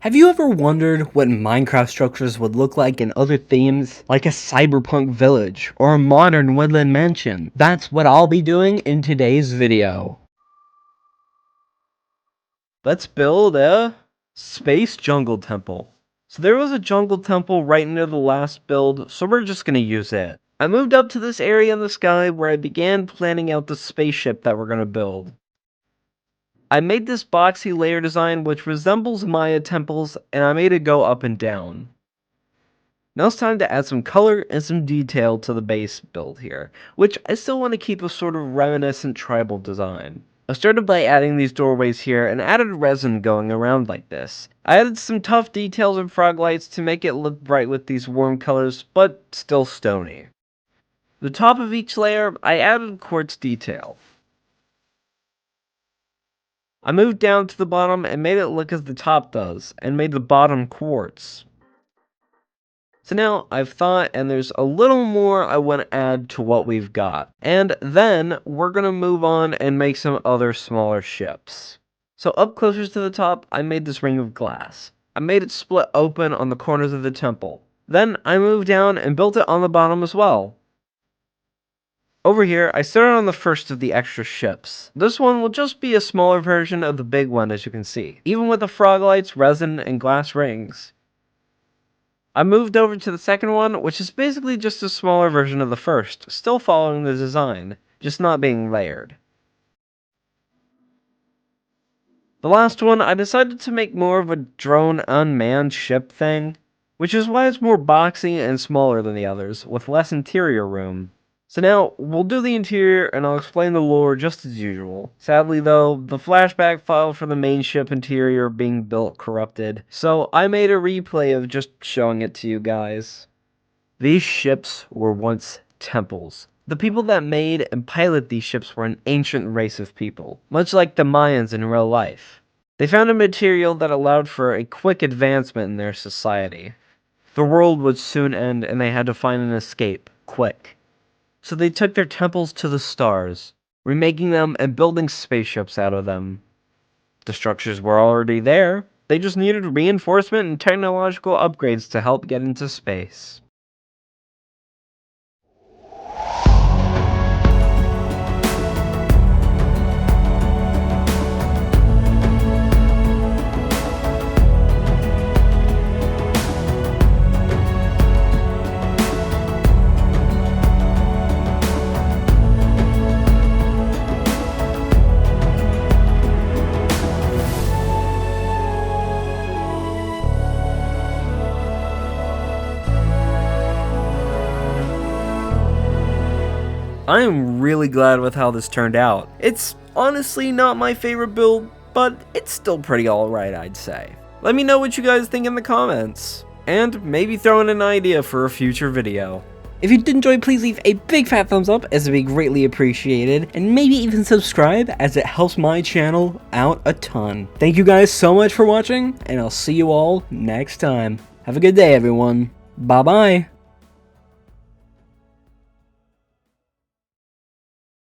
Have you ever wondered what Minecraft structures would look like in other themes, like a cyberpunk village or a modern woodland mansion? That's what I'll be doing in today's video. Let's build a space jungle temple. So there was a jungle temple right near the last build, so we're just gonna use it. I moved up to this area in the sky where I began planning out the spaceship that we're gonna build. I made this boxy layer design which resembles Maya temples, and I made it go up and down. Now it's time to add some color and some detail to the base build here, which I still want to keep a sort of reminiscent tribal design. I started by adding these doorways here and added resin going around like this. I added some tough details and frog lights to make it look bright with these warm colors, but still stony. The top of each layer, I added quartz detail. I moved down to the bottom and made it look as the top does, and made the bottom quartz. So now I've thought, and there's a little more I want to add to what we've got. And then we're going to move on and make some other smaller ships. So up closer to the top, I made this ring of glass. I made it split open on the corners of the temple. Then I moved down and built it on the bottom as well. Over here, I started on the first of the extra ships. This one will just be a smaller version of the big one, as you can see, even with the frog lights, resin, and glass rings. I moved over to the second one, which is basically just a smaller version of the first, still following the design, just not being layered. The last one, I decided to make more of a drone unmanned ship thing, which is why it's more boxy and smaller than the others, with less interior room. So now, we'll do the interior and I'll explain the lore just as usual. Sadly though, the flashback file for the main ship interior being built corrupted, so I made a replay of just showing it to you guys. These ships were once temples. The people that made and piloted these ships were an ancient race of people, much like the Mayans in real life. They found a material that allowed for a quick advancement in their society. The world would soon end and they had to find an escape, quick. So they took their temples to the stars, remaking them and building spaceships out of them. The structures were already there, they just needed reinforcement and technological upgrades to help get into space. I am really glad with how this turned out. It's honestly not my favorite build, but it's still pretty alright, I'd say. Let me know what you guys think in the comments, and maybe throw in an idea for a future video. If you did enjoy, please leave a big fat thumbs up, as it would be greatly appreciated, and maybe even subscribe, as it helps my channel out a ton. Thank you guys so much for watching, and I'll see you all next time. Have a good day, everyone. Bye bye.